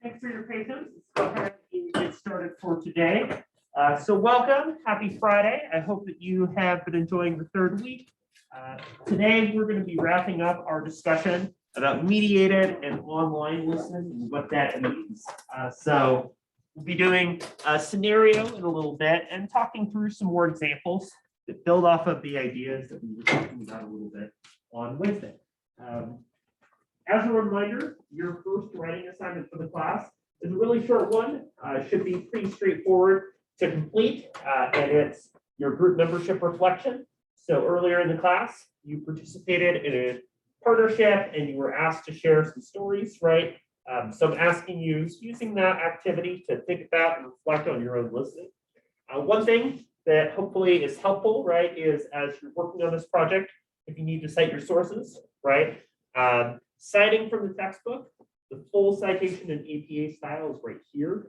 Thanks for your patience. Let's go ahead and get started for today. So welcome, happy Friday. I hope that you have been enjoying the third week. Today, we're going to be wrapping up our discussion about mediated and online listening and what that means. So we'll be doing a scenario in a little bit and talking through some more examples that build off of the ideas that we were talking about a little bit on Wednesday. As a reminder, your first writing assignment for the class is a really short one. It should be pretty straightforward to complete, and it's your group membership reflection. So earlier in the class, you participated in a partnership and you were asked to share some stories, right? So I'm asking you, using that activity to think about and reflect on your own listening. One thing that hopefully is helpful, right, is as you're working on this project, if you need to cite your sources, right? Citing from the textbook, the full citation in APA style is right here.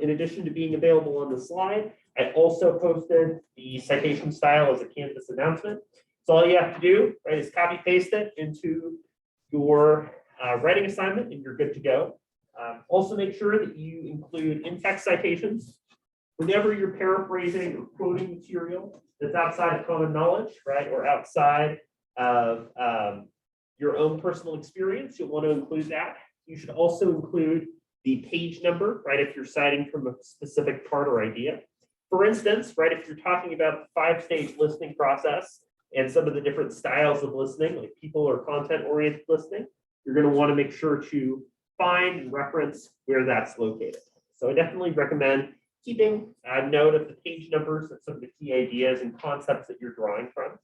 In addition to being available on the slide, I also posted the citation style as a Canvas announcement. So all you have to do, right, is copy paste it into your writing assignment and you're good to go. Also make sure that you include in-text citations whenever you're paraphrasing or quoting material that's outside of common knowledge, right, or outside of your own personal experience. You'll want to include that. You should also include the page number, right, if you're citing from a specific part or idea. For instance, right, if you're talking about the 5-stage listening process and some of the different styles of listening, like people or content-oriented listening, you're going to want to make sure to find and reference where that's located. So I definitely recommend keeping a note of the page numbers and some of the key ideas and concepts that you're drawing from.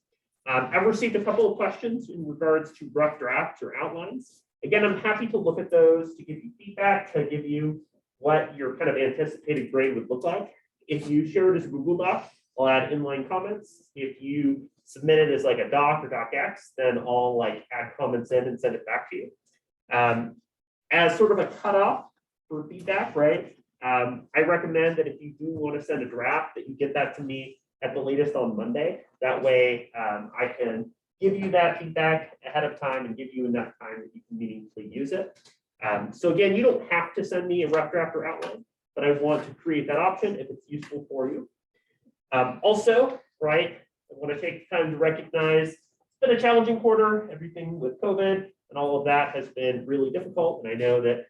I've received a couple of questions in regards to rough drafts or outlines. Again, I'm happy to look at those to give you feedback, to give you what your kind of anticipated grade would look like. If you share it as a Google Doc, I'll add inline comments. If you submit it as like a doc or docx, then I'll like add comments in and send it back to you. As sort of a cutoff for feedback, right? I recommend that if you do want to send a draft, that you get that to me at the latest on Monday. That way I can give you that feedback ahead of time and give you enough time that you can meaningfully use it. So again, you don't have to send me a rough draft or outline, but I want to create that option if it's useful for you. Also, right, I want to take time to recognize it's been a challenging quarter. Everything with COVID and all of that has been really difficult. And I know that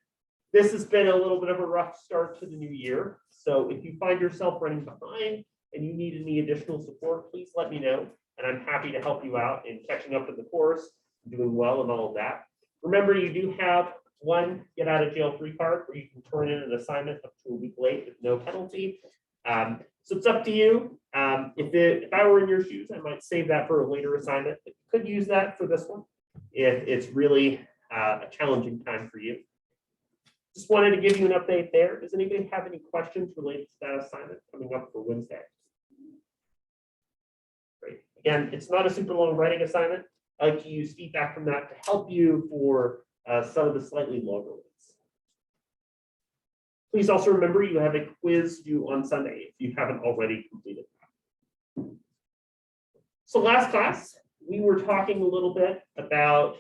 this has been a little bit of a rough start to the new year. So if you find yourself running behind and you need any additional support, please let me know. And I'm happy to help you out in catching up with the course, doing well and all of that. Remember, you do have one get out of jail free card where you can turn in an assignment up to a week late with no penalty. So it's up to you. If I were in your shoes, I might save that for a later assignment. But you could use that for this one if it's really a challenging time for you. Just wanted to give you an update there. Does anybody have any questions related to that assignment coming up for Wednesday? Great. Again, it's not a super long writing assignment. I like to use feedback from that to help you for some of the slightly longer ones. Please also remember you have a quiz due on Sunday if you haven't already completed that. So last class, we were talking a little bit about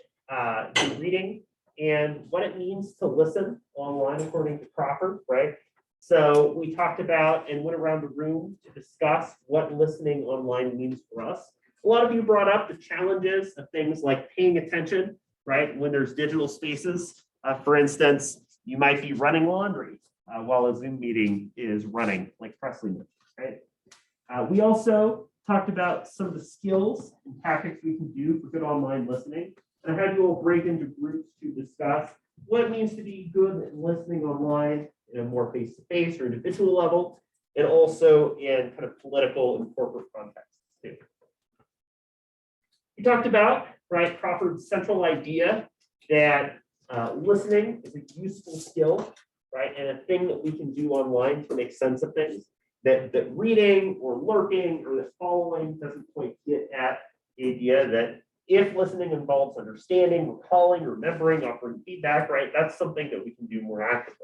reading and what it means to listen online according to Crawford, right? So we talked about and went around the room to discuss what listening online means for us. A lot of you brought up the challenges of things like paying attention, right? When there's digital spaces, for instance, you might be running laundry while a Zoom meeting is running, like Presley mentioned, right? We also talked about some of the skills and tactics we can do for good online listening. And I had you all break into groups to discuss what it means to be good at listening online in a more face-to-face or individual level, and also in kind of political and corporate contexts too. We talked about, right, Crawford's central idea that listening is a useful skill, right, and a thing that we can do online to make sense of things that reading or lurking or the following doesn't quite get at the idea that if listening involves understanding, recalling, remembering, offering feedback, right, that's something that we can do more actively.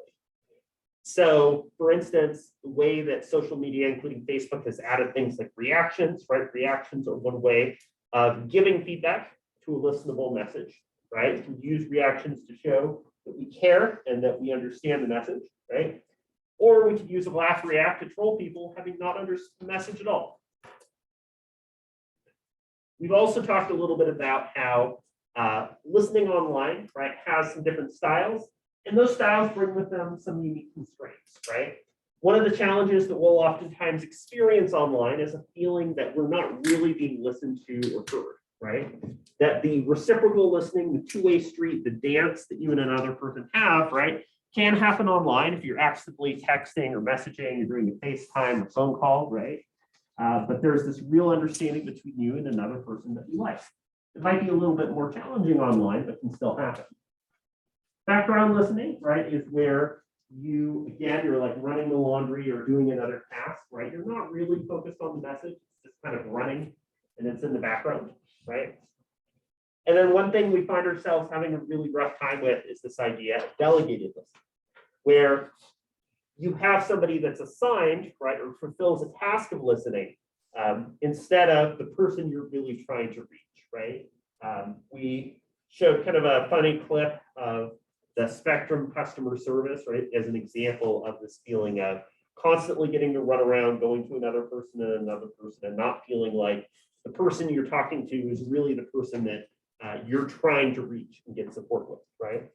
So, for instance, the way that social media, including Facebook, has added things like reactions, right? Reactions are one way of giving feedback to a listenable message, right? You can use reactions to show that we care and that we understand the message, right? Or we could use a laugh react to troll people having not understood the message at all. We've also talked a little bit about how listening online, right, has some different styles, and those styles bring with them some unique constraints, right? One of the challenges that we'll oftentimes experience online is a feeling that we're not really being listened to or heard, right? That the reciprocal listening, the two-way street, the dance that you and another person have, right, can happen online if you're actively texting or messaging, you're doing a FaceTime or phone call, right? But there's this real understanding between you and another person that you like. It might be a little bit more challenging online, but can still happen. Background listening, right, is where you're like running the laundry or doing another task, right? You're not really focused on the message, it's just kind of running and it's in the background, right? And then one thing we find ourselves having a really rough time with is this idea of delegated listening, where you have somebody that's assigned, right, or fulfills a task of listening instead of the person you're really trying to reach, right? We showed kind of a funny clip of the Spectrum customer service, right, as an example of this feeling of constantly getting to run around, going to another person and not feeling like the person you're talking to is really the person that you're trying to reach and get support with, right?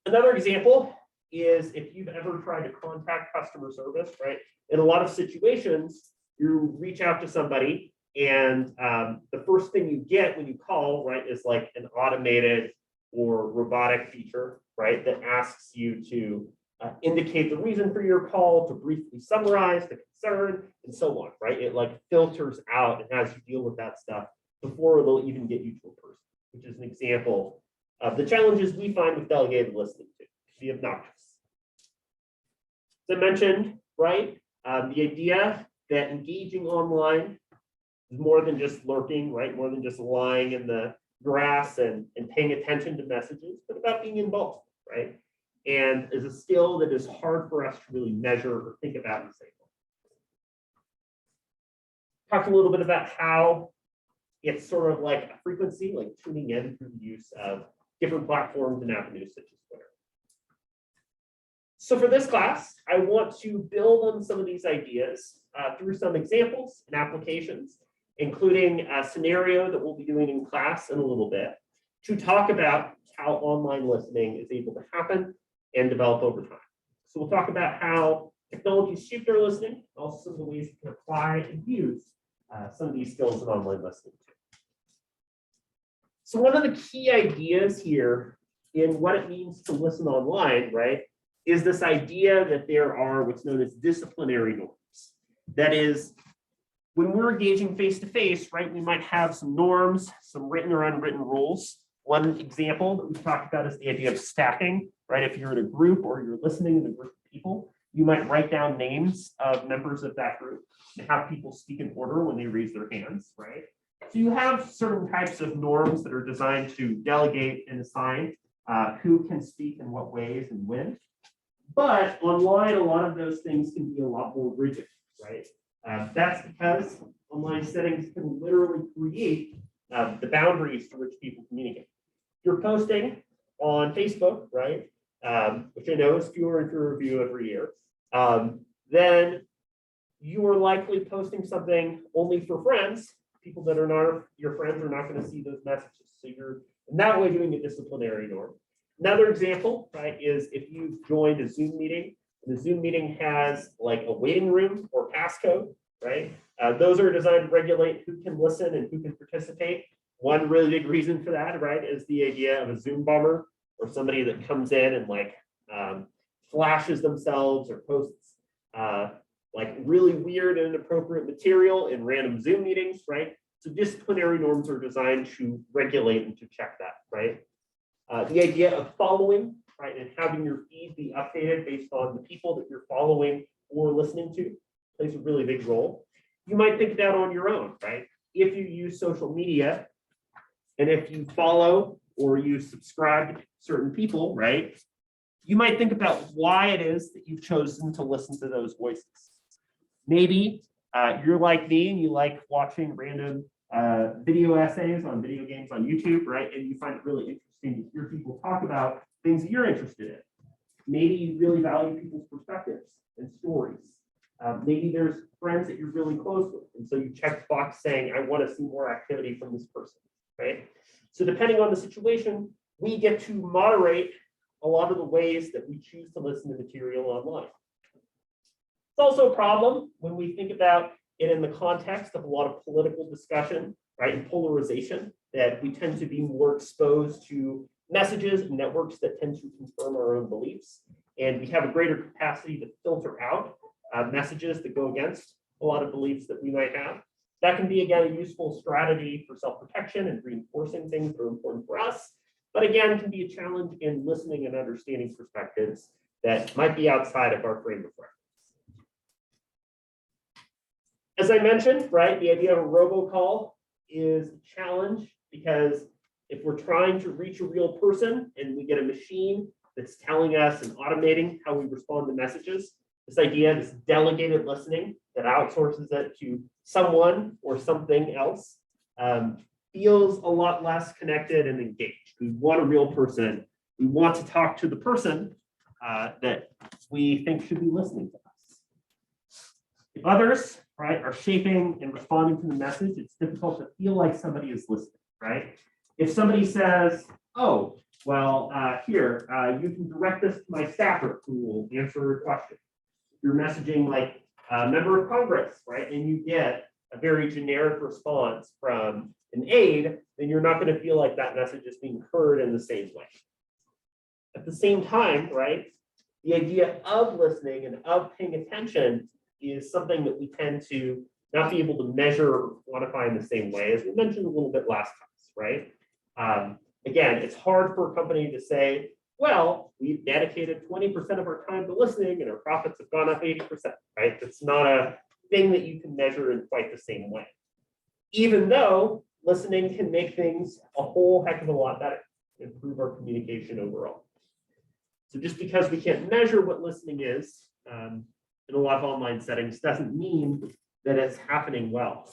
Another example is if you've ever tried to contact customer service, right? In a lot of situations, you reach out to somebody and the first thing you get when you call, right, is like an automated or robotic feature, right, that asks you to indicate the reason for your call, to briefly summarize the concern, and so on, right? It like filters out and has you deal with that stuff before it'll even get you to a person, which is an example of the challenges we find with delegated listening to be obnoxious. As I mentioned, right, the idea that engaging online is more than just lurking, right, more than just lying in the grass and paying attention to messages, but about being involved, right? And is a skill that is hard for us to really measure or think about in the same way. Talked a little bit about how it's sort of like a frequency, like tuning in through the use of different platforms and avenues such as Twitter. So for this class, I want to build on some of these ideas through some examples and applications, including a scenario that we'll be doing in class in a little bit, to talk about how online listening is able to happen and develop over time. So we'll talk about how technology shaped our listening, also some of the ways we can apply and use some of these skills in online listening too. So one of the key ideas here in what it means to listen online, right, is this idea that there are what's known as disciplinary norms. That is, when we're engaging face-to-face, right, we might have some norms, some written or unwritten rules. One example that we've talked about is the idea of stacking, right? If you're in a group or you're listening to a group of people, you might write down names of members of that group and have people speak in order when they raise their hands, right? So you have certain types of norms that are designed to delegate and assign who can speak in what ways and when. But online, a lot of those things can be a lot more rigid, right? That's because online settings can literally create the boundaries to which people communicate. If you're posting on Facebook, right, which I know is fewer and fewer review every year, then you are likely posting something only for friends. People that are not your friends are not going to see those messages. So you're in that way doing a disciplinary norm. Another example, right, is if you've joined a Zoom meeting, and the Zoom meeting has like a waiting room or passcode, right? Those are designed to regulate who can listen and who can participate. One really big reason for that, right, is the idea of a Zoom bomber or somebody that comes in and like flashes themselves or posts like really weird and inappropriate material in random Zoom meetings, right? So disciplinary norms are designed to regulate and to check that, right? The idea of following, right, and having your feed be updated based on the people that you're following or listening to plays a really big role. You might think that on your own, right? If you use social media and if you follow or you subscribe to certain people, right, you might think about why it is that you've chosen to listen to those voices. Maybe you're like me and you like watching random video essays on video games on YouTube, right? And you find it really interesting to hear people talk about things that you're interested in. Maybe you really value people's perspectives and stories. Maybe there's friends that you're really close with, and so you check the box saying, I want to see more activity from this person, right? So depending on the situation, we get to moderate a lot of the ways that we choose to listen to material online. It's also a problem when we think about it in the context of a lot of political discussion, right, and polarization, that we tend to be more exposed to messages and networks that tend to confirm our own beliefs. And we have a greater capacity to filter out messages that go against a lot of beliefs that we might have. That can be, again, a useful strategy for self-protection and reinforcing things that are important for us. But again, can be a challenge in listening and understanding perspectives that might be outside of our frame of reference. As I mentioned, right, the idea of a robocall is a challenge because if we're trying to reach a real person and we get a machine that's telling us and automating how we respond to messages, this idea, this delegated listening that outsources it to someone or something else, feels a lot less connected and engaged. We want a real person. We want to talk to the person that we think should be listening to us. If others, right, are shaping and responding to the message, it's difficult to feel like somebody is listening, right? If somebody says, oh, well, here, you can direct this to my staffer who will answer a question. You're messaging like a member of Congress, right? And you get a very generic response from an aide, then you're not going to feel like that message is being heard in the same way. At the same time, right, the idea of listening and of paying attention is something that we tend to not be able to measure or quantify in the same way, as we mentioned a little bit last time, right? Again, it's hard for a company to say, well, we've dedicated 20% of our time to listening and our profits have gone up 80%, right? That's not a thing that you can measure in quite the same way. Even though listening can make things a whole heck of a lot better, improve our communication overall. So just because we can't measure what listening is in a lot of online settings doesn't mean that it's happening well.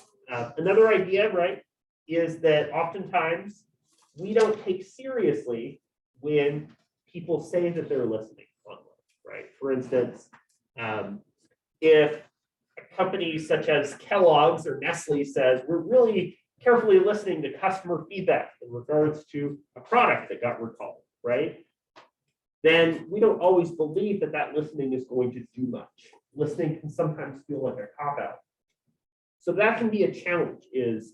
Another idea, right, is that oftentimes we don't take seriously when people say that they're listening online, right? For instance, if a company such as Kellogg's or Nestle says, we're really carefully listening to customer feedback in regards to a product that got recalled, right? Then we don't always believe that that listening is going to do much. Listening can sometimes feel like a cop-out. So that can be a challenge, is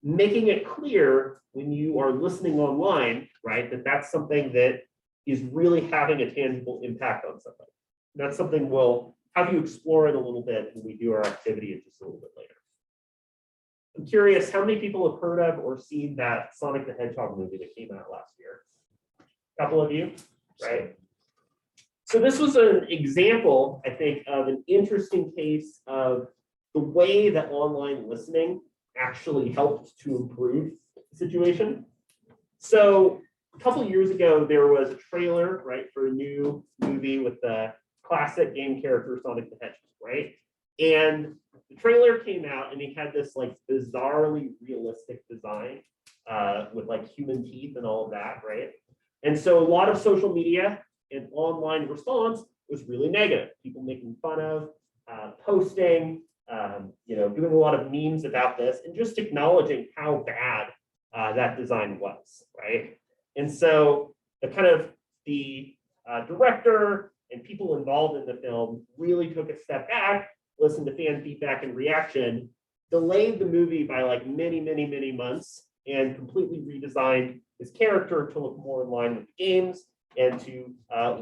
making it clear when you are listening online, right, that that's something that is really having a tangible impact on something. And that's something we'll have you explore it a little bit when we do our activity just a little bit later. I'm curious, how many people have heard of or seen that Sonic the Hedgehog movie that came out last year? A couple of you, right? So this was an example, I think, of an interesting case of the way that online listening actually helped to improve the situation. So a couple of years ago, there was a trailer, right, for a new movie with the classic game character Sonic the Hedgehog, right? And the trailer came out and he had this like bizarrely realistic design with like human teeth and all of that, right? And so a lot of social media and online response was really negative. People making fun of, posting, doing a lot of memes about this and just acknowledging how bad that design was, right? And so the director and people involved in the film really took a step back, listened to fan feedback and reaction, delayed the movie by like many, many, many months, and completely redesigned his character to look more in line with the games and to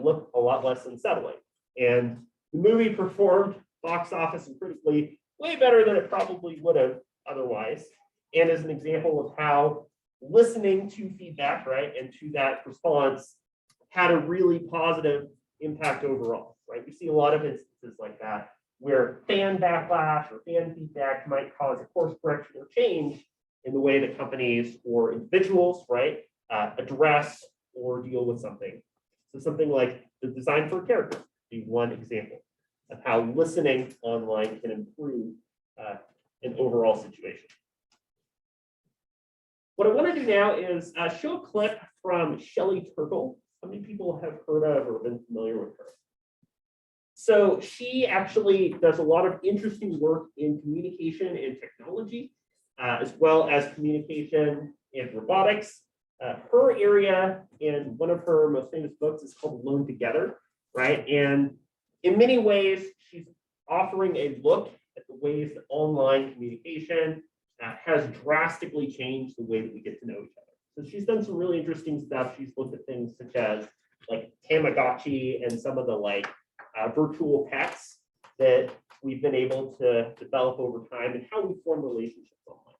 look a lot less unsettling. And the movie performed box office and critically way better than it probably would have otherwise, and is an example of how listening to feedback, right, and to that response had a really positive impact overall, right? We see a lot of instances like that where fan backlash or fan feedback might cause a course correction or change in the way that companies or individuals, right, address or deal with something. So something like the design for a character would be one example of how listening online can improve an overall situation. What I want to do now is show a clip from Shelly Turkle, How many people have heard of or been familiar with her? So she actually does a lot of interesting work in communication and technology, as well as communication and robotics. Her area in one of her most famous books is called Alone Together, right? And in many ways, she's offering a look at the ways that online communication has drastically changed the way that we get to know each other. So she's done some really interesting stuff. She's looked at things such as like Tamagotchi and some of the like virtual pets that we've been able to develop over time and how we form relationships online.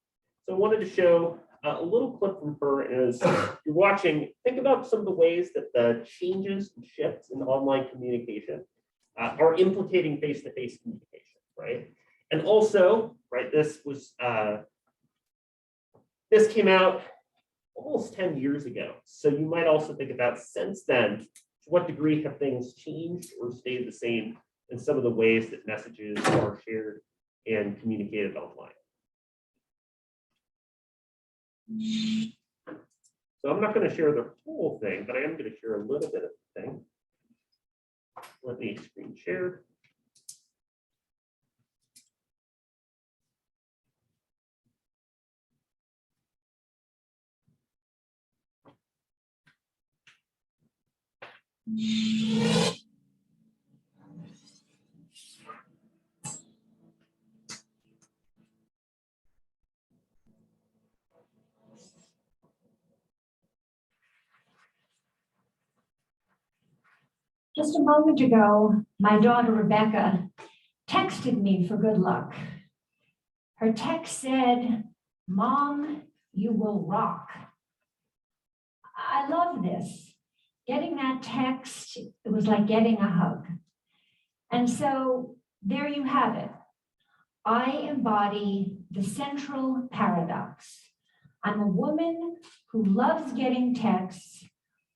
So I wanted to show a little clip from her. As you're watching, think about some of the ways that the changes and shifts in online communication are implicating face-to-face communication, right? And also, right, this came out almost 10 years ago. So you might also think about since then, to what degree have things changed or stayed the same in some of the ways that messages are shared and communicated online. So I'm not going to share the whole thing, but I am going to share a little bit of the thing. Let me screen share. Just a moment ago, my daughter Rebecca texted me for good luck. Her text said, "Mom, you will rock." I love this. Getting that text, it was like getting a hug. And so there you have it. I embody the central paradox. I'm a woman who loves getting texts,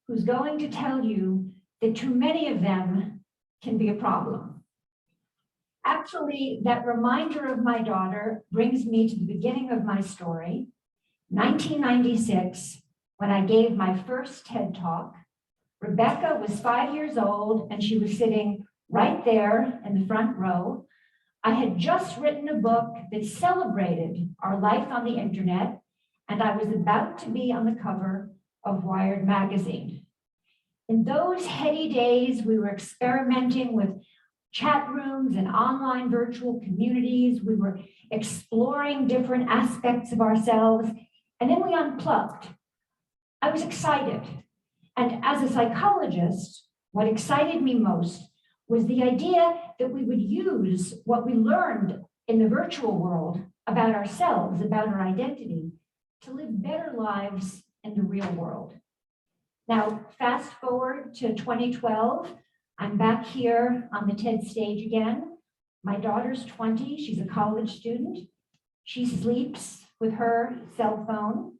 who's going to tell you that too many of them can be a problem. Actually, that reminder of my daughter brings me to the beginning of my story. 1996, when I gave my first TED Talk, Rebecca was 5 years old and she was sitting right there in the front row. I had just written a book that celebrated our life on the internet, and I was about to be on the cover of Wired magazine. In those heady days, we were experimenting with chat rooms and online virtual communities. We were exploring different aspects of ourselves, and then we unplugged. I was excited. And as a psychologist, what excited me most was the idea that we would use what we learned in the virtual world about ourselves, about our identity, to live better lives in the real world. Now, fast forward to 2012, I'm back here on the TED stage again. My daughter's 20, she's a college student. She sleeps with her cell phone.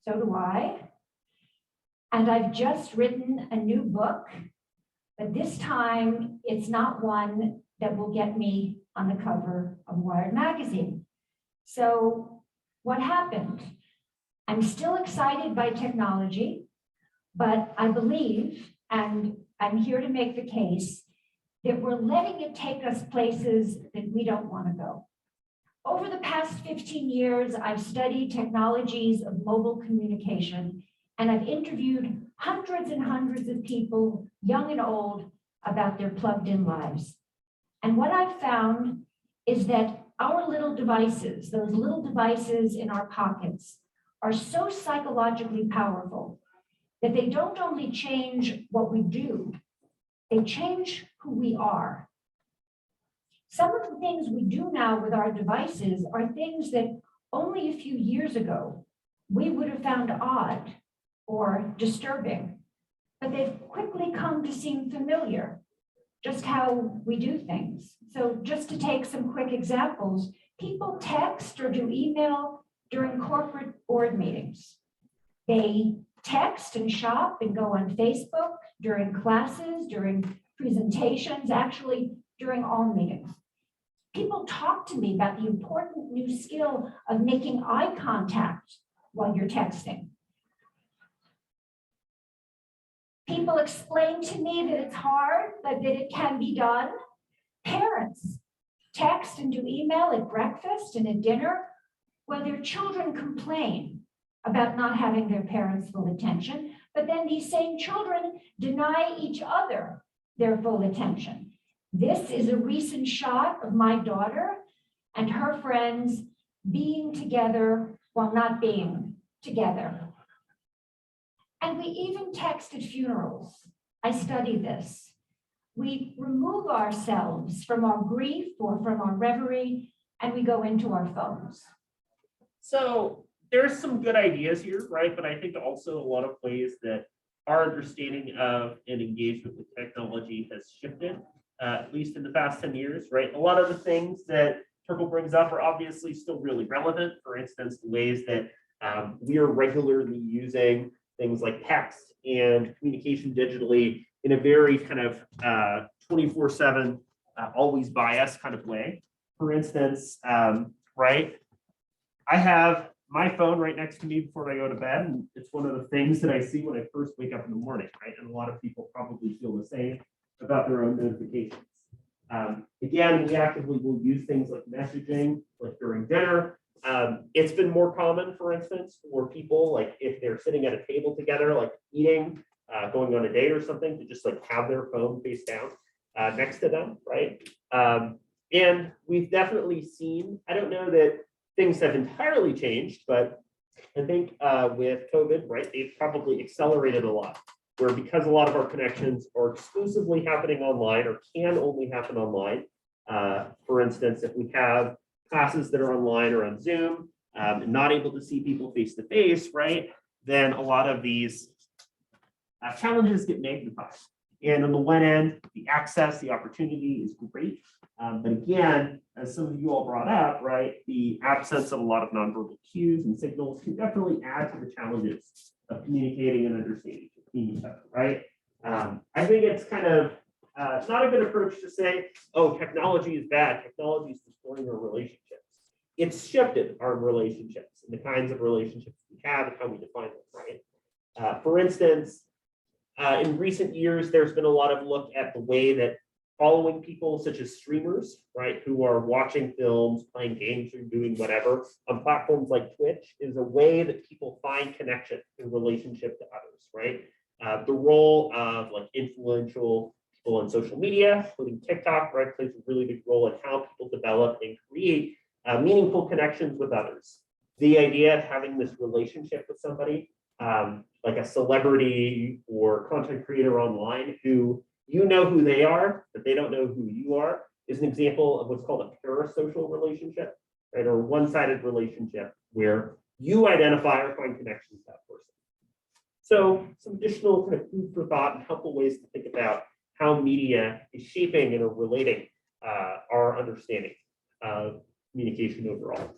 So do I. And I've just written a new book, but this time it's not one that will get me on the cover of Wired magazine. So what happened? I'm still excited by technology, but I believe, and I'm here to make the case, that we're letting it take us places that we don't want to go. Over the past 15 years, I've studied technologies of mobile communication, and I've interviewed hundreds and hundreds of people, young and old, about their plugged-in lives. And what I've found is that our little devices, those little devices in our pockets, are so psychologically powerful that they don't only change what we do, they change who we are. Some of the things we do now with our devices are things that only a few years ago we would have found odd or disturbing, but they've quickly come to seem familiar, just how we do things. So just to take some quick examples, people text or do email during corporate board meetings. They text and shop and go on Facebook during classes, during presentations, actually during all meetings. People talk to me about the important new skill of making eye contact while you're texting. People explain to me that it's hard, but that it can be done. Parents text and do email at breakfast and at dinner, while their children complain about not having their parents' full attention, but then these same children deny each other their full attention. This is a recent shot of my daughter and her friends being together while not being together. And we even text at funerals. I study this. We remove ourselves from our grief or from our reverie, and we go into our phones. So there's some good ideas here, right? But I think also a lot of ways that our understanding of and engagement with technology has shifted, at least in the past 10 years, right? A lot of the things that Turkle brings up are obviously still really relevant. For instance, the ways that we are regularly using things like text and communication digitally in a very kind of 24/7, always bias kind of way. For instance, right? I have my phone right next to me before I go to bed, and it's one of the things that I see when I first wake up in the morning, right? And a lot of people probably feel the same about their own notifications. Again, we actively will use things like messaging, like during dinner. It's been more common, for instance, for people, like if they're sitting at a table together, like eating, going on a date or something, to just like have their phone face down next to them, right? And we've definitely seen, I don't know that things have entirely changed, but I think with COVID, right, they've probably accelerated a lot, where because a lot of our connections are exclusively happening online or can only happen online. For instance, if we have classes that are online or on Zoom, and not able to see people face to face, right, then a lot of these challenges get magnified. And on the one end, the access, the opportunity is great. But again, as some of you all brought up, right, the absence of a lot of nonverbal cues and signals can definitely add to the challenges of communicating and understanding between each other, right? I think it's kind of not a good approach to say, oh, technology is bad. Technology is destroying our relationships. It's shifted our relationships and the kinds of relationships we have and how we define them, right? For instance, in recent years, there's been a lot of look at the way that following people such as streamers, right, who are watching films, playing games, or doing whatever on platforms like Twitch is a way that people find connection in relationship to others, right? The role of like influential people on social media, including TikTok, right, plays a really big role in how people develop and create meaningful connections with others. The idea of having this relationship with somebody, like a celebrity or content creator online who you know who they are, but they don't know who you are, is an example of what's called a parasocial relationship, right? Or a one-sided relationship where you identify or find connections with that person. So some additional kind of food for thought and helpful ways to think about how media is shaping and relating our understanding of communication overall.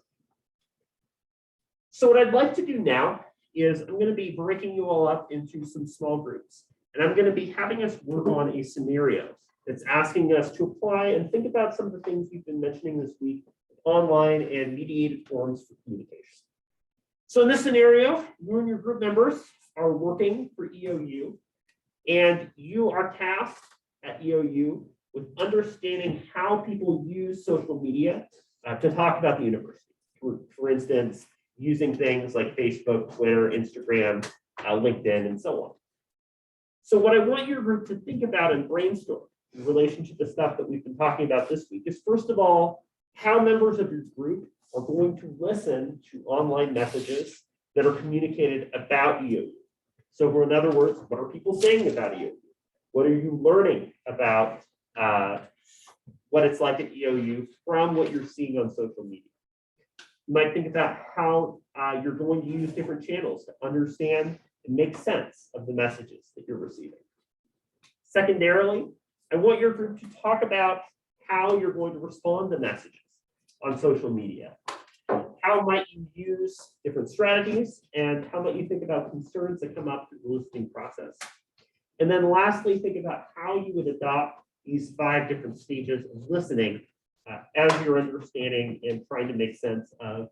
So what I'd like to do now is I'm going to be breaking you all up into some small groups. And I'm going to be having us work on a scenario that's asking us to apply and think about some of the things we've been mentioning this week, online and mediated forms for communication. So in this scenario, you and your group members are working for EOU, and you are tasked at EOU with understanding how people use social media to talk about the university. For instance, using things like Facebook, Twitter, Instagram, LinkedIn, and so on. So what I want your group to think about and brainstorm in relation to the stuff that we've been talking about this week is, first of all, how members of your group are going to listen to online messages that are communicated about EOU. So in other words, what are people saying about EOU? What are you learning about what it's like at EOU from what you're seeing on social media? You might think about how you're going to use different channels to understand and make sense of the messages that you're receiving. Secondarily, I want your group to talk about how you're going to respond to messages on social media. How might you use different strategies, and how might you think about concerns that come up through the listening process? And then lastly, think about how you would adopt these 5 different stages of listening as you're understanding and trying to make sense of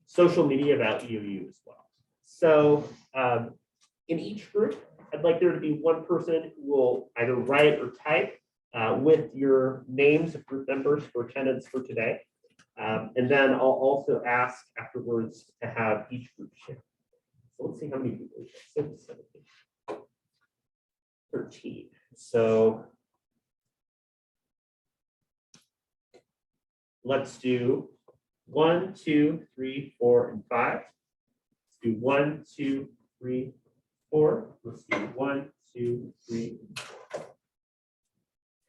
social media about EOU as well. So in each group, I'd like there to be one person who will either write or type with your names of group members for attendance for today. And then I'll also ask afterwards to have each group share. So let's see how many people. 6, 7, 8, 13. So let's do 1, 2, 3, 4, and 5. Let's do 1, 2, 3, 4. Let's do 1, 2, 3.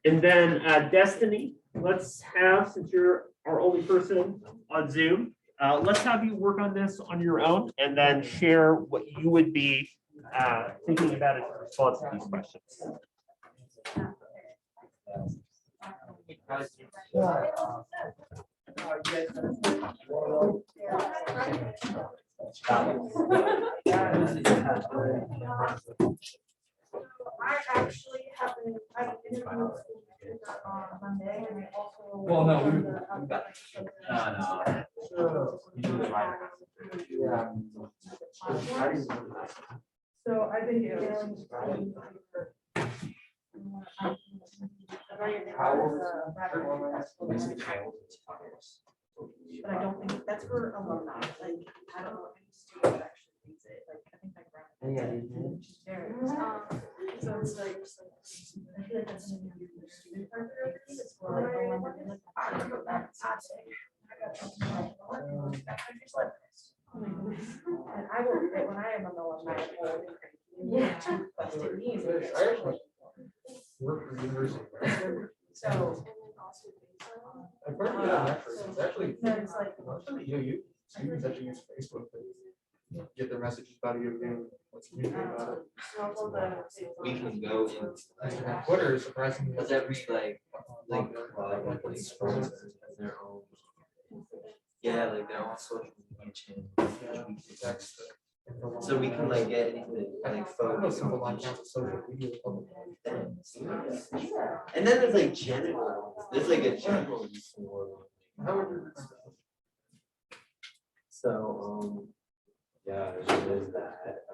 And then Destiny, let's have, since you're our only person on Zoom, let's have you work on this on your own and then share what you would be thinking about in response to these questions. I actually haven't, I've interviewed on Monday and I also. Well, no, we- So I've been doing. But I don't think that's for alumni, like, I don't know if any student actually reads it, like, I think like. Which is very, so it's like, I feel like that's an interview for student partner, it's for like, alumni, like, I don't know, that's toxic. And I will, when I am an alumni, I will. Yeah. Busted knees. Work for university. So. I've heard that actually. It's actually. Then it's like. Students actually use Facebook to get their messages about you and what's communicated about it. We can go in. And Twitter is surprisingly. Because every like club like sponsors has their own. Yeah, like their own social media channel. Text. So we can like get into like I don't know photos. simple line counts of social media. And then there's like general. There's like a general use for. How would you? So yeah, there's that.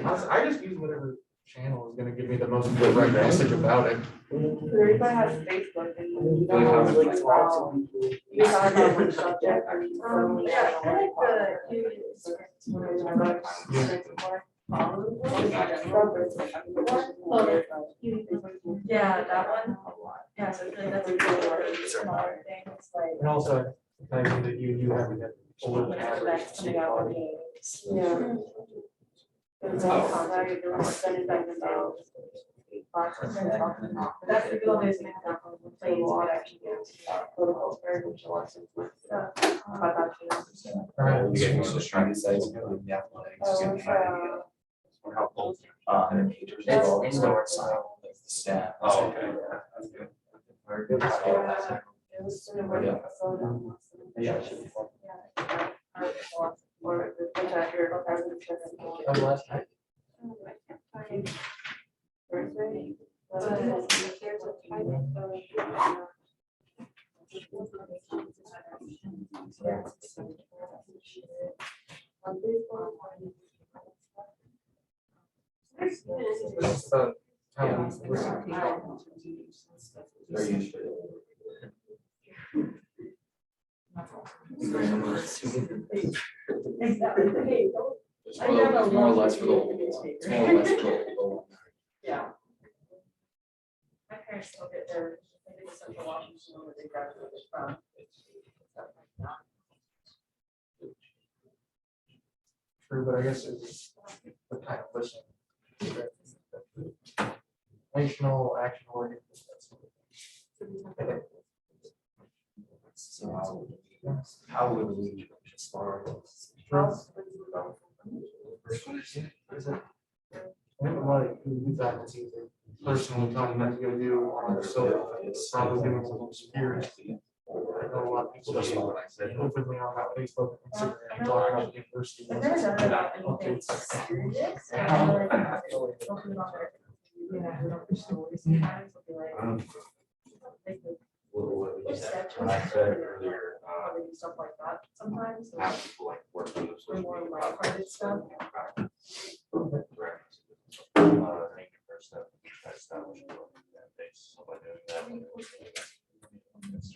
Honestly, I just use whatever channel is gonna give me the most direct message about it. Everybody has Facebook and you don't know like about. You talk about one subject or you. Yeah, I like yeah, that one. Yeah, so I feel like that's a good word. Smaller thing. It's like. And also, I think that you having that. Whenever that's coming out with me. Yeah. There's no contact, there was studies that was about. That's the good days. Play a lot actually. Protocols for individual lessons. About that too. Alright. You get used to trying to say something in the athletics, and or helpful. It's indoor style. The staff. Oh, okay. That's good. Very good. It was in a work episode. Yeah. Which I heard as a trip. That was last night. Thursday. It's about how we listen. Very useful. Exactly. It's more or less for the whole. It's more or less for the whole. Yeah. My parents still get their, maybe the Central Washington where they graduated from. True, but I guess it's the kind of listen. National action oriented. So how would we respond? I think a lot of new faculty, personal time that you do, so it's probably giving some experience. I know a lot of people just openly on that Facebook and Instagram talk about the university. I've never done it about anything serious. And I feel like talking about their, you know, we don't push stories sometimes, it'll be like. They could push sketches When I said earlier, or they do stuff like that sometimes. So have people like work on those Or social more media lighthearted stuff. projects.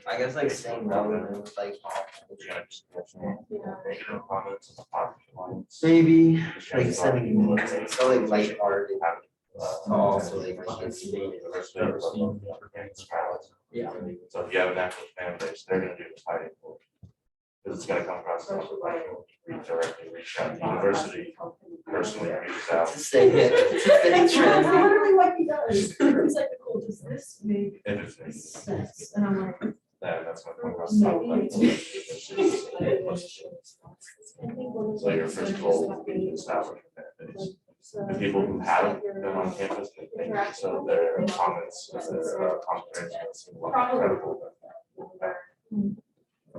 I guess like staying relevant with like. Negative comments and positive ones. Maybe like sending so like lighthearted. To also like get stated. Yeah. So if you have an active fan base, they're gonna do the fighting for it. Because it's gonna come across the reach directly, reach out to the university, personally reach out. To stay hit. To stay That's trendy. literally what he does. He's like, cool, does this make If it's needs, sense? And I'm like. then that's gonna come across. So your first goal would be to establish a fan base. The people who haven't been on campus, they think so their comments, their comprehension seem a lot more credible.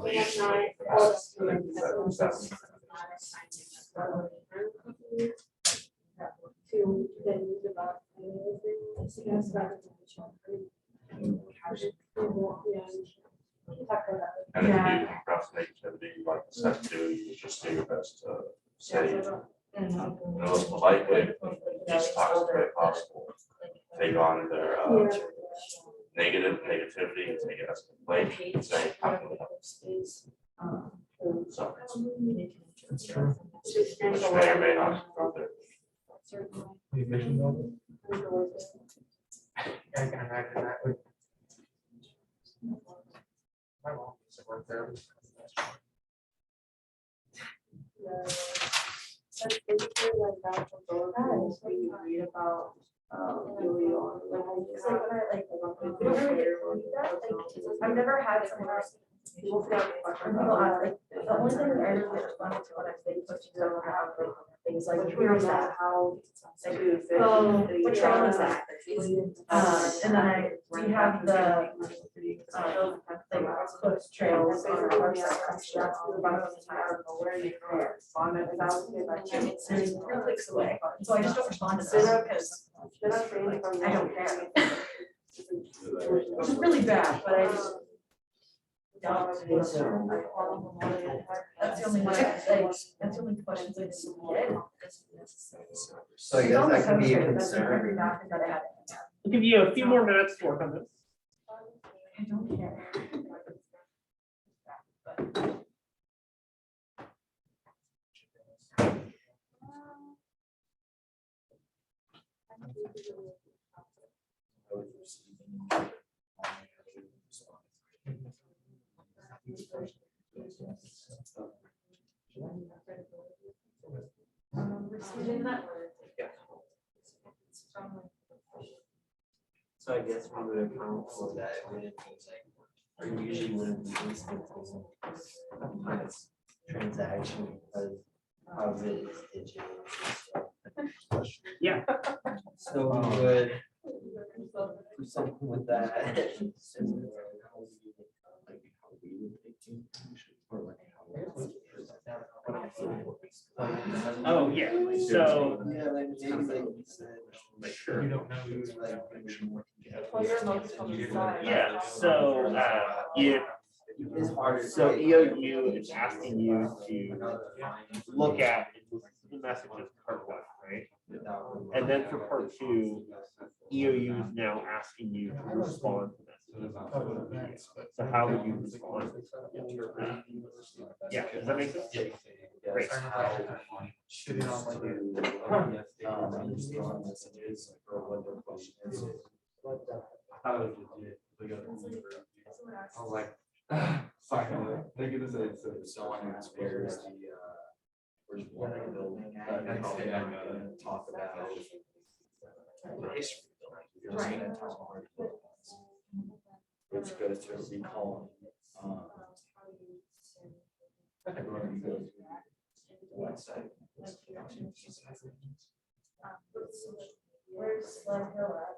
They usually ask, I think that's- And if you come across negativity, like I said, do you just do your best to say in the most polite way, just talk as very possible. Take on their negativity, and take it as a complaint, and say how can we help? So, It's true. which may or may not improve their. You mentioned that. I can imagine that would. My mom used to work there. That's basically like that for both guys, when you read about, really on, like, it's like when I like, I've never had someone else. People ask, like, the only thing that I really responded to when I say questions over how, like, things like, where is that, how, like, what trail is that? And then we have the, like, coast trails on our website, that's about the time, where you respond, it's 3 clicks away, so I just don't respond to them, because I don't care. Which is really bad, but I just. That's the only one, that's the only questions I get. So I guess that could be a concern. We'll give you a few more minutes to work on this. I don't care. So I guess we would account for that, when it means like, or usually when it's transaction, because of it is digital. Yeah. So we would do something with that. Oh, yeah, so, Yeah, like maybe like you said. sure. You don't know. Use like. Well, your notes on the side. Yeah, so, if, It's harder. so EOU is asking you to look at the messages part 1, right? And then for part 2, EOU is now asking you to respond to messages. So how would you respond? Yeah, does that make sense? Great. Shitting on like. Messages or what their question is. I was like, finally, thank you, someone inspires the, which one of the building, talk about. The history of the building. You're just gonna talk more about it. It's good to recall, everyone who goes to the website. Where's Sled Hill at?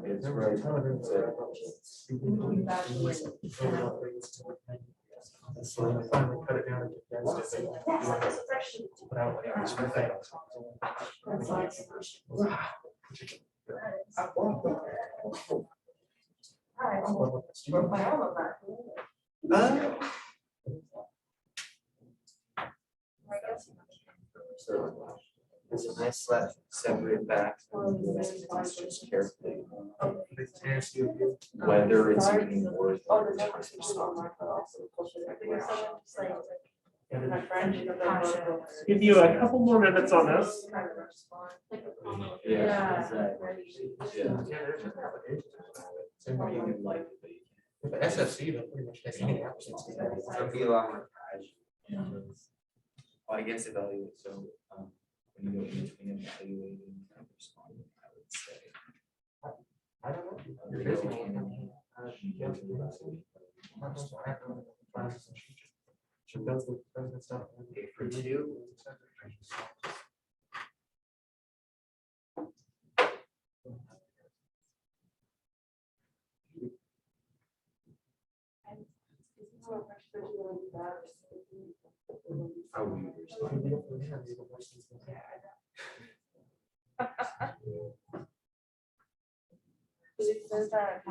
It's right. So I finally cut it down and condensed it. But I don't think it's worth it. Broke my arm on that. There's a nice left separate back. Just carefully. Whether it's even worth. Give you a couple more minutes on this. Yeah. With the SFC, they'll pretty much take any applicants. It'll be a lot more. Well, I guess evaluate, so, when you go in between evaluating and responding, I would say. I don't know. You're busy. She does the president stuff. Okay, for two. How will you respond? It says that.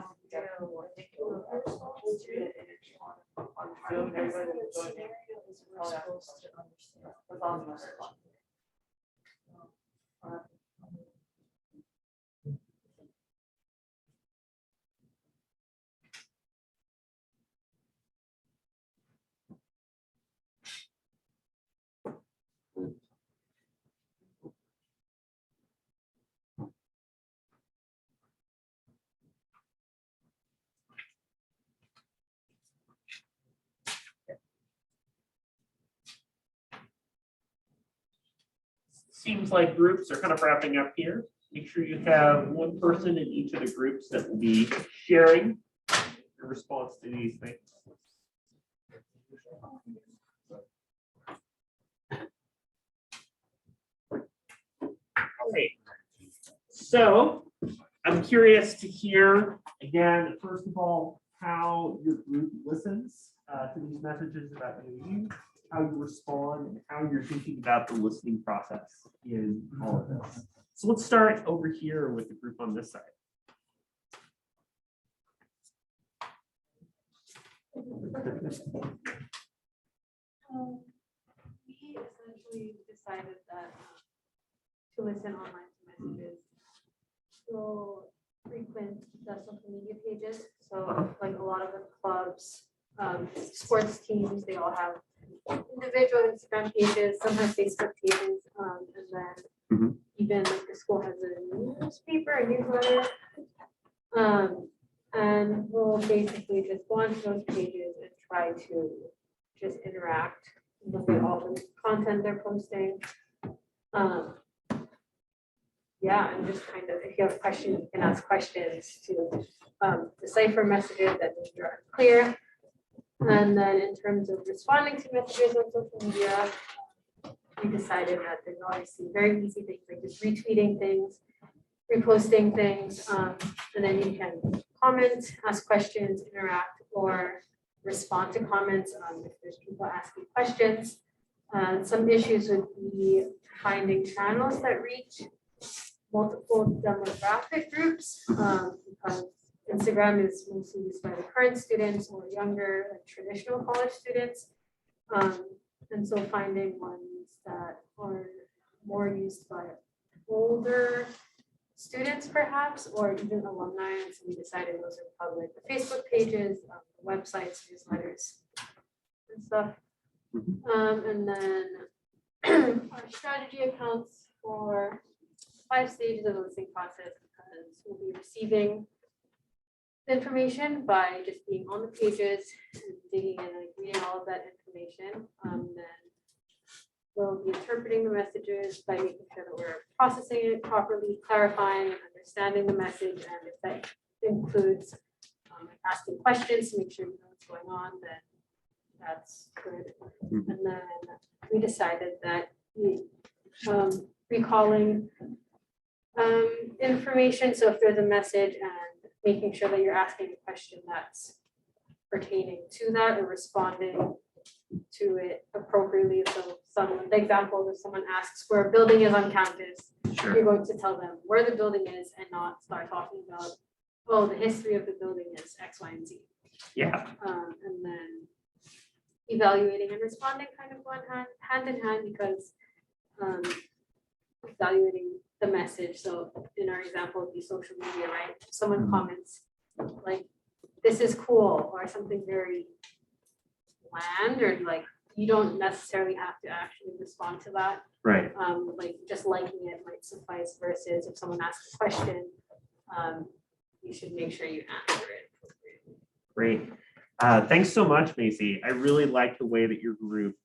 Seems like groups are kind of wrapping up here. Make sure you have one person in each of the groups that will be sharing your response to these things. Okay. So I'm curious to hear, again, first of all, how your group listens to these messages about you, how you respond, and how you're thinking about the listening process in all of this. So let's start over here with the group on this side. We essentially decided that to listen online to messages, so frequent the social media pages. So like a lot of the clubs, sports teams, they all have individual Instagram pages, some have Facebook pages, and then even like the school has a newspaper, a newsletter. And we'll basically just go onto those pages and try to just interact, look at all the content they're posting. Yeah, and just kind of, if you have questions, you can ask questions to decipher messages that maybe are unclear. And then in terms of responding to messages on social media, we decided that there's obviously very easy things like just retweeting things, reposting things, and then you can comment, ask questions, interact, or respond to comments if there's people asking questions. Some issues would be finding channels that reach multiple demographic groups, because Instagram is mostly used by the current students or younger, like traditional college students. And so finding ones that are more used by older students perhaps, or even alumni. And so we decided those are probably like the Facebook pages, the websites, newsletters and stuff. And then our strategy accounts for 5 stages of the listening process, because we'll be receiving the information by just being on the pages and digging in and reading all of that information. Then we'll be interpreting the messages by making sure that we're processing it properly, clarifying and understanding the message. And if that includes asking questions to make sure you know what's going on, then that's good. And then we decided that recalling information. So if there's a message, and making sure that you're asking a question that's pertaining to that or responding to it appropriately. So the example, if someone asks where a building is on campus, you're going to tell them where the building is and not start talking about, oh, the history of the building is X, Y, and Z. Yeah. And then evaluating and responding kind of go hand in hand, because evaluating the message. So in our example, it'd be social media, right? If someone comments like, this is cool, or something very bland, or like, you don't necessarily have to actually respond to that. Right. Like just liking it might suffice versus if someone asks a question, you should make sure you answer it appropriately. Great. Thanks so much, Macy. I really like the way that your group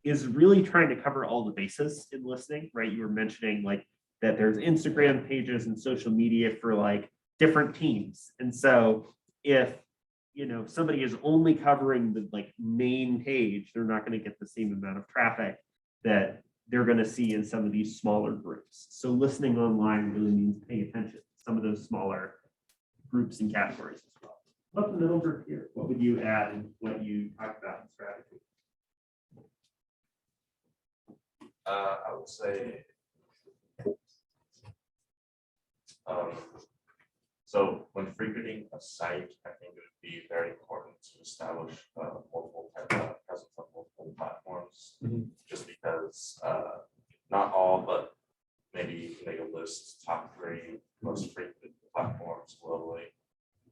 is really trying to cover all the bases in listening, right? You were mentioning like that there's Instagram pages and social media for like different teams. And so if, you know, somebody is only covering the like main page, they're not going to get the same amount of traffic that they're going to see in some of these smaller groups. So listening online really means paying attention to some of those smaller groups and categories as well. Up the middle group here, what would you add in what you talked about in strategy? I would say, so when frequenting a site, I think it would be very important to establish multiple presence on multiple platforms. Just because not all, but maybe you can make a list, top 3 most frequented platforms globally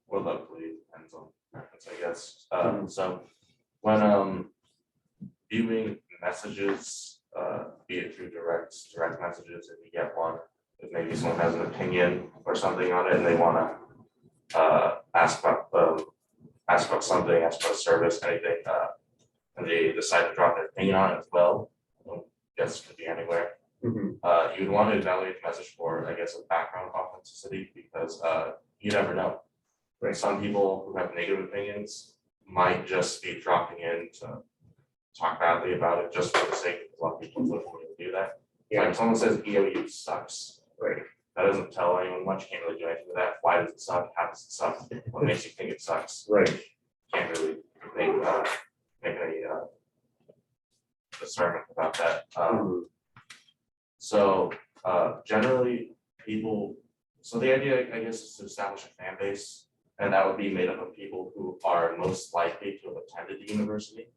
or locally, depends on preference, I guess. So when viewing messages, be it through direct messages, if you get one, if maybe someone has an opinion or something on it and they want to ask about something, ask about a service, anything, and they decide to drop their opinion on it as well. I guess it could be anywhere. You would want to evaluate the message for, I guess, a background authenticity, because you never know. Right. Some people who have negative opinions might just be dropping in to talk badly about it just for the sake of a lot of people looking to do that. Yeah. Like if someone says EOU sucks, right? That doesn't tell anyone much. You can't really do anything with that. Why does it suck? How does it suck? What makes you think it sucks? Right. Can't really make any discernment about that. So generally people, so the idea, I guess, is to establish a fan base, and that would be made up of people who are most likely to have attended the university.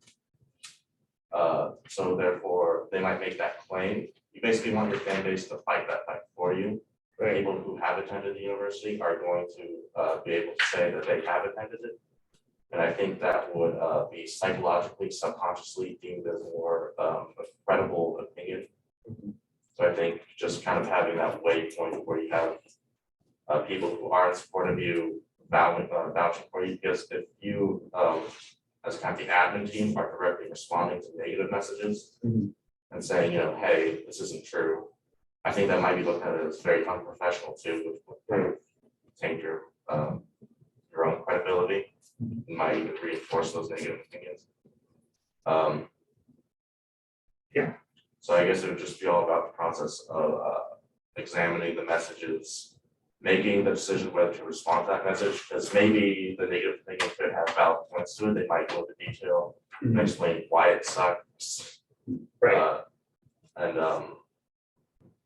So therefore, they might make that claim. You basically want your fan base to fight that fight for you. Right. People who have attended the university are going to be able to say that they have attended it. And I think that would be psychologically, subconsciously deemed as more a credible opinion. So I think just kind of having that waypoint where you have people who are in support of you vouching for you, because if you as kind of the admin team are directly responding to negative messages and saying, you know, hey, this isn't true, I think that might be looked at as very unprofessional too, which would kind of taint your own credibility and might even reinforce those negative opinions. Yeah. So I guess it would just be all about the process of examining the messages, making the decision whether to respond to that message, because maybe the negative opinion could have valid points to it. They might go into detail and explain why it sucks. Right. And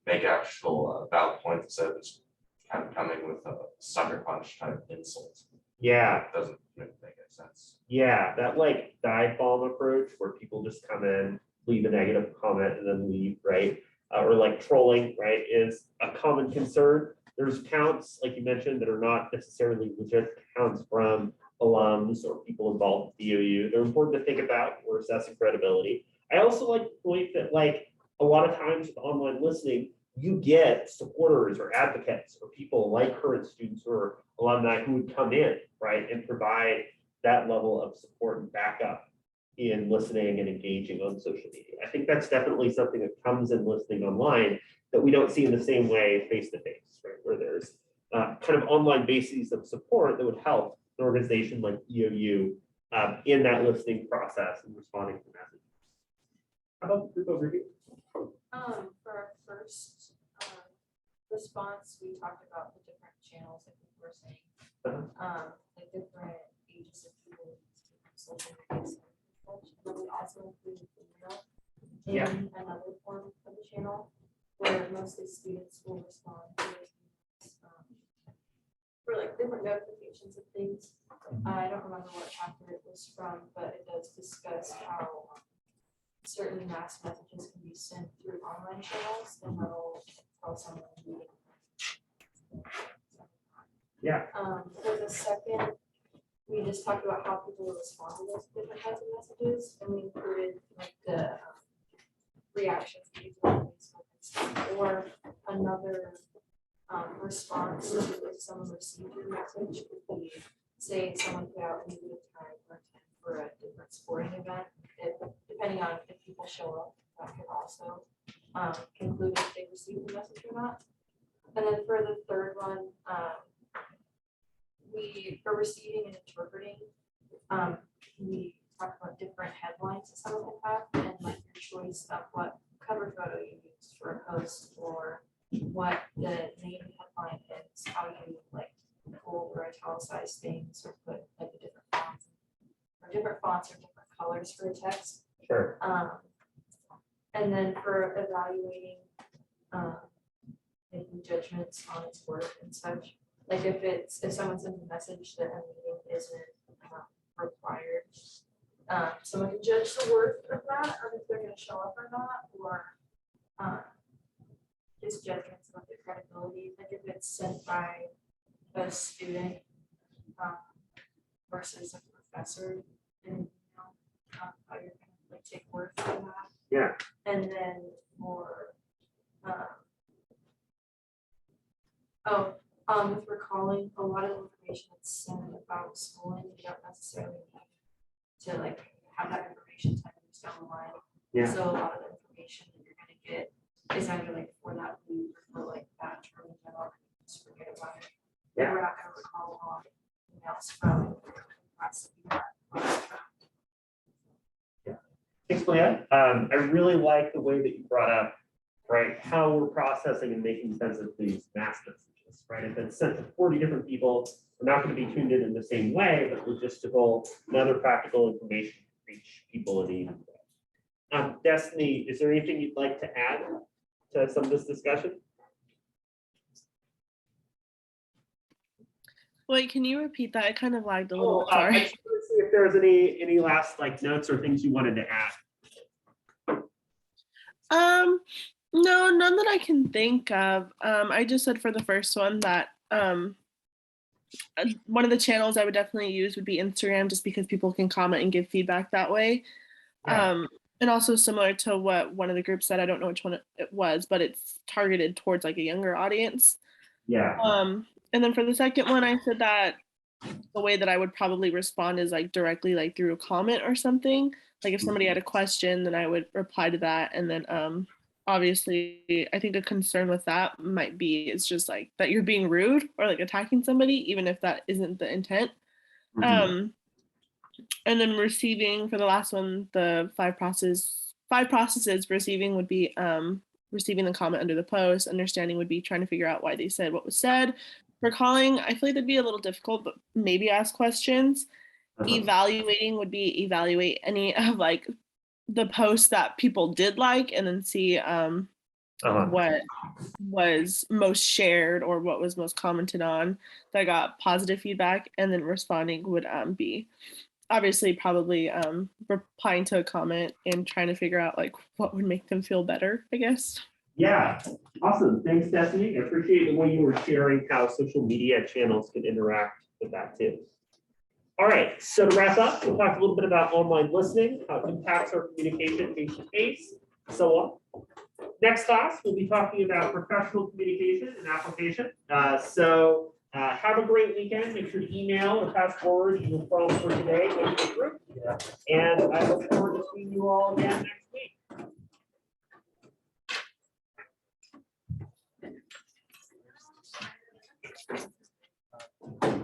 make actual valid points instead of just kind of coming with a sucker punch type insult. Yeah. It doesn't make any sense. Yeah, that like dive bomb approach where people just come in, leave a negative comment and then leave, right? Or like trolling, right, is a common concern. There's accounts, like you mentioned, that are not necessarily legit accounts from alums or people involved with the OU. They're important to think about or assessing credibility. I also like the point that like a lot of times with online listening, you get supporters or advocates or people like current students or alumni who would come in, right, and provide that level of support and backup in listening and engaging on social media. I think that's definitely something that comes in listening online that we don't see in the same way face-to-face, right? Where there's kind of online bases of support that would help an organization like EOU in that listening process and responding to messages. How about the group over here? For our first response, we talked about the different channels that we were saying, like different ages of people, social media, and then we also included email in another form of the channel where mostly students will respond to for like different notifications of things. I don't remember what chapter it was from, but it does discuss how certain mass messages can be sent through online channels, then they'll tell someone. Yeah. For the second, we just talked about how people respond to those different kinds of messages, and we included like the reactions people on Facebook and stuff, or another response if someone received your message would be, say someone put out a negative time or 10 for a different sporting event, depending on if people show up, that can also conclude if they received the message or not. And then for the third one, we for receiving and interpreting, we talk about different headlines that someone can have and like your choice of what cover photo you use for a post or what the main headline is, how you like bold or italicize things or put like a different fonts or different colors for a text. Sure. And then for evaluating, making judgments on its work and such. Like if someone sends a message that a meeting isn't required, someone can judge the worth of that, or if they're gonna show up or not, or just judgments about the credibility, like if it's sent by a student versus a professor, and how you're gonna like take worth from that. Yeah. And then for with recalling, a lot of information that's sent about schooling, you don't necessarily need to like have that information 10 years down the line. Yeah. So a lot of the information that you're gonna get is either like for that week or for like that term in general, just forget about it. Yeah. We're not gonna recall all emails from class that you had. Thanks, Leah. I really like the way that you brought up, right, how we're processing and making sense of these mass messages, right? If it's sent to 40 different people, we're not going to be tuned in the same way, but logistical and other practical information to reach people in a unique way. Destiny, is there anything you'd like to add to some of this discussion? Wait, can you repeat that? I kind of lagged a little bit. I Sorry. just wanted to see if there was any last like notes or things you wanted to add. No, none that I can think of. I just said for the first one that one of the channels I would definitely use would be Instagram, just because people can comment and give feedback that way. Yeah. And also similar to what one of the groups said, I don't know which one it was, but it's targeted towards like a younger audience. Yeah. And then for the second one, I said that the way that I would probably respond is like directly like through a comment or something. Like if somebody had a question, then I would reply to that. And then obviously I think a concern with that might be it's just like that you're being rude or like attacking somebody, even if that isn't the intent. Mhm. And then receiving for the last one, the five processes receiving would be receiving the comment under the post, understanding would be trying to figure out why they said what was said. Recalling, I feel like that'd be a little difficult, but maybe ask questions. Evaluating would be evaluate any of like the posts that people did like and then see what was most shared or what was most commented on that got positive feedback. And then responding would be obviously probably replying to a comment and trying to figure out like what would make them feel better, I guess. Yeah, awesome. Thanks, Destiny. I appreciate the way you were sharing how social media channels can interact with that too. All right, so to wrap up, we'll talk a little bit about online listening, how it impacts our communication face-to-face, so on. Next class, we'll be talking about professional communication and application. So have a great weekend. Make sure to email or pass forward your problem for today into the group. And I look forward to seeing you all again next